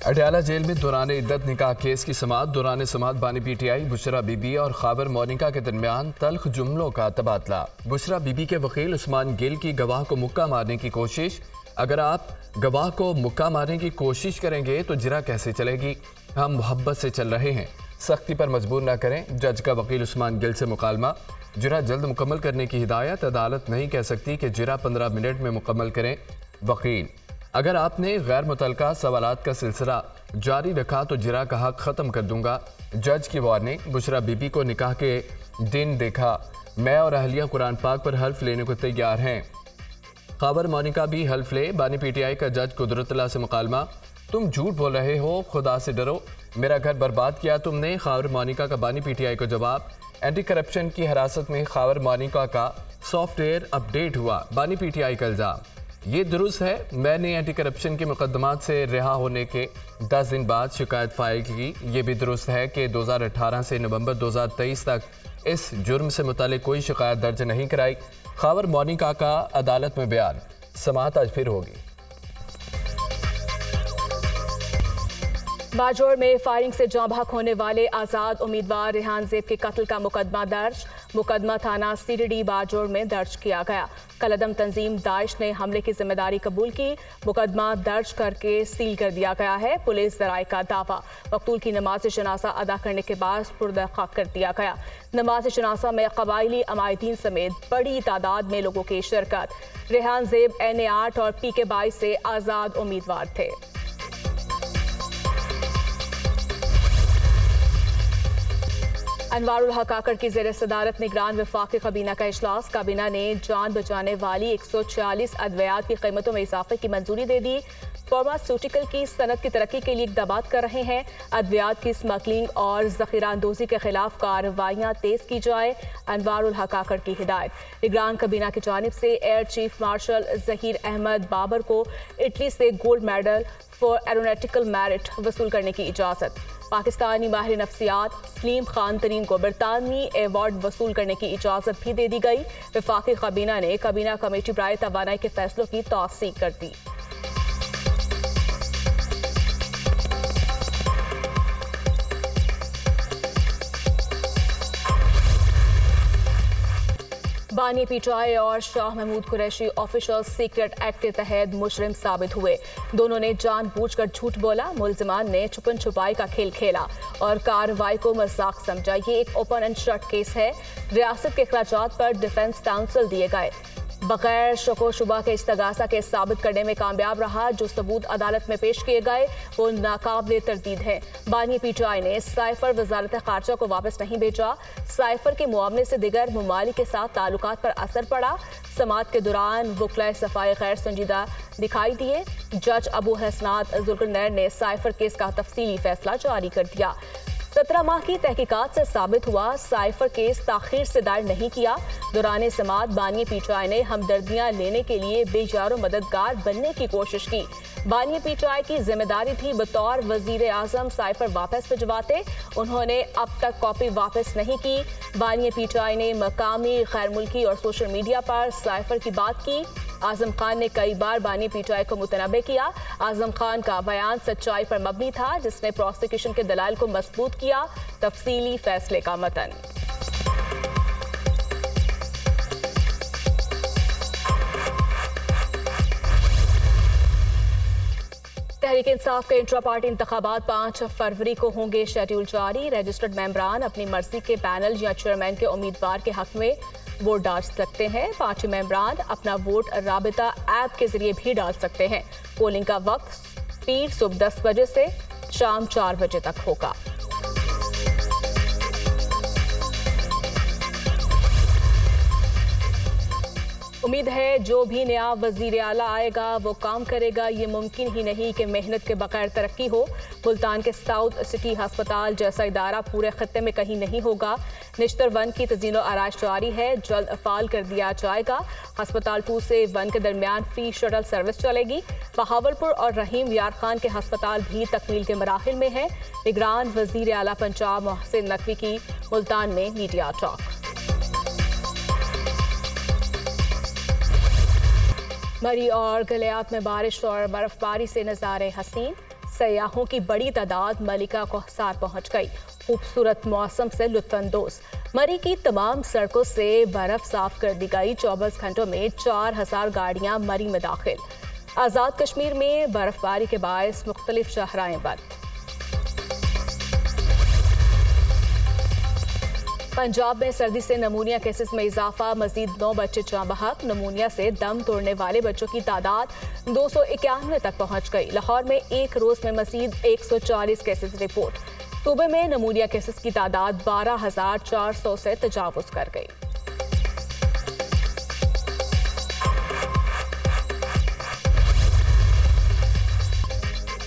Adiala jail में दौरान इद्दत निकाह केस की समाअत। दौरान समाअत बानी पीटीआई बुशरा बीबी और खाबर मोनिका के दरमियान तल्ख जुमलों का तबादला। बुशरा बीबी के वकील उस्मान गिल की गवाह को मुक्का मारने की कोशिश। अगर आप गवाह को मुक्का मारने की कोशिश करेंगे तो जिरा कैसे चलेगी? हम मोहब्बत से चल रहे हैं, सख्ती पर मजबूर न करें। जज का वकील उस्मान गिल से मुकालमा। जिरा जल्द मुकम्मल करने की हिदायत। अदालत नहीं कह सकती कि जिरा 15 मिनट में मुकम्मल करें। वकील, अगर आपने गैर मुतल्लका सवालात का सिलसिला जारी रखा तो जिरा का हक ख़त्म कर दूंगा। जज की वार्निंग। बुशरा बीबी को निकाह के दिन देखा। मैं और अहलिया कुरान पाक पर हल्फ लेने को तैयार हैं। खाबर मोनिका भी हल्फ ले। बानी पीटीआई का जज कुदरतुल्लाह से मुकालमा। तुम झूठ बोल रहे हो, खुदा से डरो, मेरा घर बर्बाद किया तुमने। खाबर मोनिका का बानी पीटीआई को जवाब। एंटी करप्शन की हिरासत में खाबर मोनिका का सॉफ्टवेयर अपडेट हुआ। बानी पीटीआई का इल्जाम। ये दुरुस्त है, मैंने एंटी करप्शन के मुकदमात से रिहा होने के 10 दिन बाद शिकायत फाइल की। ये भी दुरुस्त है कि 2018 से नवंबर 2023 तक इस जुर्म से मुतालिक कोई शिकायत दर्ज नहीं कराई। खाबर मोनिका का अदालत में बयान। समाअत आज फिर होगी। बाजौर में फायरिंग से जाँ बहक होने वाले आज़ाद उम्मीदवार रेहान ज़ेब के कत्ल का मुकदमा दर्ज। मुकदमा थाना सीडीडी बाजौर में दर्ज किया गया। कलदम तंजीम दाइश ने हमले की जिम्मेदारी कबूल की। मुकदमा दर्ज करके सील कर दिया गया है। पुलिस ज़राए का दावा। मकतूल की नमाज जनाजा अदा करने के बाद पुर्दा खाक कर दिया गया। नमाज जनाजा में कबायली अमायदीन समेत बड़ी तादाद में लोगों की शिरकत। रेहान ज़ेब NA8 और PK22 से आज़ाद उम्मीदवार थे। अनवारुल हक काकड़ की ज़ेर सदारत निगरान वफाकी काबीना का इजलास। काबीना ने जान बचाने वाली 146 अद्वियात की कीमतों में इजाफे की मंजूरी दे दी। फार्मास्यूटिकल की सनत की तरक्की के लिए इक़दामात कर रहे हैं। अद्वियात की स्मगलिंग और ज़ख़ीरा अंदोज़ी के खिलाफ कार्रवाइयाँ तेज़ की जाए। अनवारुल हक काकड़ की हिदायत। निगरान काबीना की जानिब से air chief marshal Zaheer Ahmed Babar को इटली से gold medal for aeronautical merit वसूल करने की इजाज़त। पाकिस्तानी माहिर नफ्सियात सलीम खान तरीन को बरतानवी एवार्ड वसूल करने की इजाज़त भी दे दी गई। वफाकी काबीना ने काबीना कमेटी बराए तवानाई के फैसलों की तौसीक कर दी। बानी पीटीआई और Shah Mahmood Qureshi official secret act के तहत मुजरिम साबित हुए। दोनों ने जानबूझकर झूठ बोला। मुलजिमान ने छुपन छुपाई का खेल खेला और कार्रवाई को मजाक समझा। ये एक ओपन एंड शट केस है। रियासत के अखराजात पर डिफेंस काउंसिल दिए गए। बगैर शको शुबा के इस्तगासा के साबित करने में कामयाब रहा। जो सबूत अदालत में पेश किए गए वो नाकाबिले तरदीद है। बानी पीटीआई ने साइफर वजारत खारजा को वापस नहीं भेजा। साइफर के मुआवने से दिगर ममालिक के साथ ताल्लुकात पर असर पड़ा। समाअत के दौरान वकलाए सफाई गैर संजीदा दिखाई दिए। जज अबू हसनात जुल्करनैन ने साइफर केस का तफसीली फैसला जारी कर दिया। 17 माह की तहकीकात से साबित हुआ साइफर केस ताखीर से दायर नहीं किया। दौरान समाअत बानी पीटीआई ने हमदर्दियां लेने के लिए बेजारो मददगार बनने की कोशिश की। बानी पीटीआई की जिम्मेदारी थी बतौर वजीर आजम साइफर वापस भिजवाते। उन्होंने अब तक कॉपी वापस नहीं की। बानी पीटीआई ने मकामी, गैर मुल्की और सोशल मीडिया पर साइफर की बात की। आजम खान ने कई बार बानी पीटीआई को मुतनबे किया। आजम खान का बयान सच्चाई पर मबनी था, जिसने प्रोसिक्यूशन के दलाइल को मजबूत किया। तफसीली फैसले का मतन। तहरीक इंसाफ के इंट्रा पार्टी इंतखाबात 5 फरवरी को होंगे शेड्यूल जारी। रजिस्टर्ड मेंबरान अपनी मर्जी के पैनल या चेयरमैन के उम्मीदवार के हक में वोट डाल सकते हैं। पार्टी मेंबरान अपना वोट राबिता ऐप के जरिए भी डाल सकते हैं। पोलिंग का वक्त पीर सुबह 10 बजे से शाम 4 बजे तक होगा। उम्मीद है जो भी नया वजीर आला आएगा वो काम करेगा। ये मुमकिन ही नहीं कि मेहनत के बगैर तरक्की हो। मुल्तान के साउथ सिटी अस्पताल जैसा इदारा पूरे खत्ते में कहीं नहीं होगा। निश्तर 1 की तज़ीनो आराइश जारी है, जल्द अफाल कर दिया जाएगा। अस्पताल 2 से 1 के दरमियान फ्री शटल सर्विस चलेगी। बहावलपुर और रहीम यार खान के अस्पताल भी तकमील के मराहिल में है। निगरान वजीर आला पंजाब मोहसिन नकवी की मुल्तान में मीडिया टॉक। मरी और गलियात में बारिश और बर्फबारी से नज़ारे हसीन। सयाहों की बड़ी तादाद मलिका कोहसार पहुंच गई। खूबसूरत मौसम से लुत्फानंदोज। मरी की तमाम सड़कों से बर्फ साफ कर दी गई। 24 घंटों में 4000 गाड़ियां मरी में दाखिल। आज़ाद कश्मीर में बर्फबारी के बायस मुख्तलिफ शाहराएं बंद। पंजाब में सर्दी से नमूनिया केसेस में इजाफा। मजीद 9 बच्चे जाँ बहक। नमूनिया से दम तोड़ने वाले बच्चों की तादाद 291 तक पहुंच गई। लाहौर में एक रोज में मजीद 140 केसेस रिपोर्ट। सूबे में नमूनिया केसेस की तादाद 12,400 से तजावुज कर गई।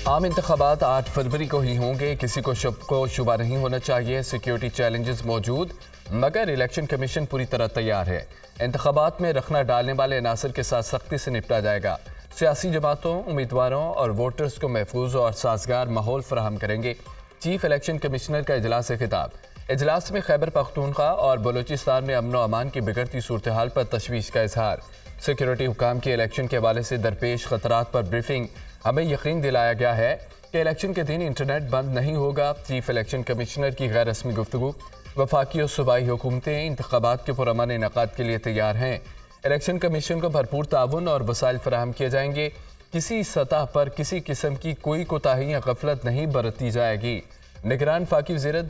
आम इंतखाबात 8 फरवरी को ही होंगे। किसी को शक को शुबा नहीं होना चाहिए। सिक्योरिटी चैलेंजेस मौजूद, मगर इलेक्शन कमीशन पूरी तरह तैयार है। इंतखाबात में रखना डालने वाले अनासर के साथ सख्ती से निपटा जाएगा। सियासी जमातों, उम्मीदवारों और वोटर्स को महफूज और साजगार माहौल फराहम करेंगे। चीफ इलेक्शन कमिश्नर का इजलास खिताब। इजलास में खैबर पख्तूनख्वा और बलूचिस्तान में अमन व अमान की बिगड़ती सूरत हाल पर तशवीश का इजहार। सिक्योरिटी हुकाम की इलेक्शन के हवाले से दरपेश खतरात पर ब्रीफिंग। हमें यकीन दिलाया गया है कि इलेक्शन के दिन इंटरनेट बंद नहीं होगा। चीफ इलेक्शन कमिश्नर की गैर रस्मी गुफ्तगू। वफाकी और सूबाई हुकूमतें इंतखाबात के पुरअमन इनेकाद के लिए तैयार हैं। इलेक्शन कमीशन को भरपूर ताउन और वसाइल फराहम किए जाएंगे। किसी सतह पर किसी किस्म की कोई कोताही या गफलत नहीं बरती जाएगी। निगरान फाकी वज़ीर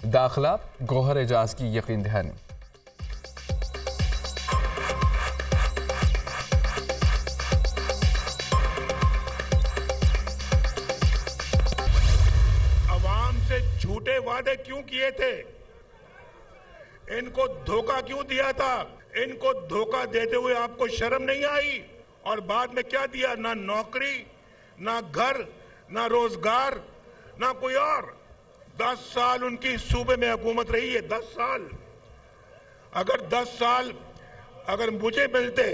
दाखिला गौहर एजाज की यकीन दहानी। झूठे वादे क्यों किए थे? इनको धोखा क्यों दिया था? इनको धोखा देते हुए आपको शर्म नहीं आई? और बाद में क्या दिया? ना नौकरी, ना घर, ना रोजगार, ना कोई और। 10 साल उनकी सूबे में हुकूमत रही है। 10 साल। अगर 10 साल अगर मुझे मिलते,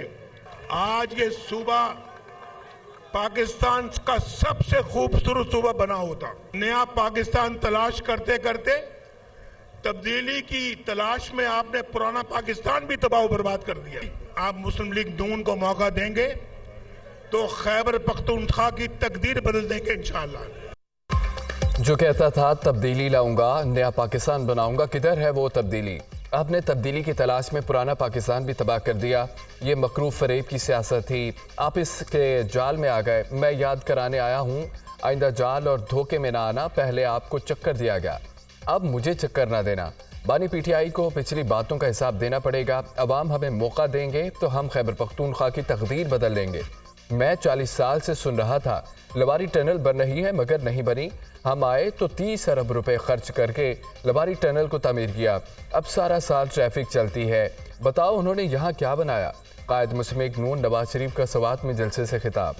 आज ये सूबा पाकिस्तान का सबसे खूबसूरत सूबा बना होता। नया पाकिस्तान तलाश करते करते तब्दीली की तलाश में आपने पुराना पाकिस्तान भी तबाह बर्बाद कर दिया। आप मुस्लिम लीग नून को मौका देंगे तो खैबर पख्तूनख्वा की तकदीर बदल देंगे इंशाअल्लाह। जो कहता था तब्दीली लाऊंगा, नया पाकिस्तान बनाऊंगा, किधर है वो तब्दीली? आपने तब्दीली की तलाश में पुराना पाकिस्तान भी तबाह कर दिया। ये मकरूफ फरेब की सियासत थी। आप इसके जाल में आ गए। मैं याद कराने आया हूँ, आइंदा जाल और धोखे में ना आना। पहले आपको चक्कर दिया गया, अब मुझे चक्कर ना देना। बानी पीटीआई को पिछली बातों का हिसाब देना पड़ेगा। अवाम हमें मौका देंगे तो हम खैबर पख्तूनख्वा की तकदीर बदल देंगे। मैं 40 साल से सुन रहा था लबारी टनल बन रही है, मगर नहीं बनी। हम आए तो 30 अरब रुपए खर्च करके लबारी टनल को तामीर किया। अब सारा साल ट्रैफिक चलती है। बताओ उन्होंने यहाँ क्या बनाया? कायद मुस्लिम लीग नून नवाज शरीफ का सवात में जलसे से खिताब।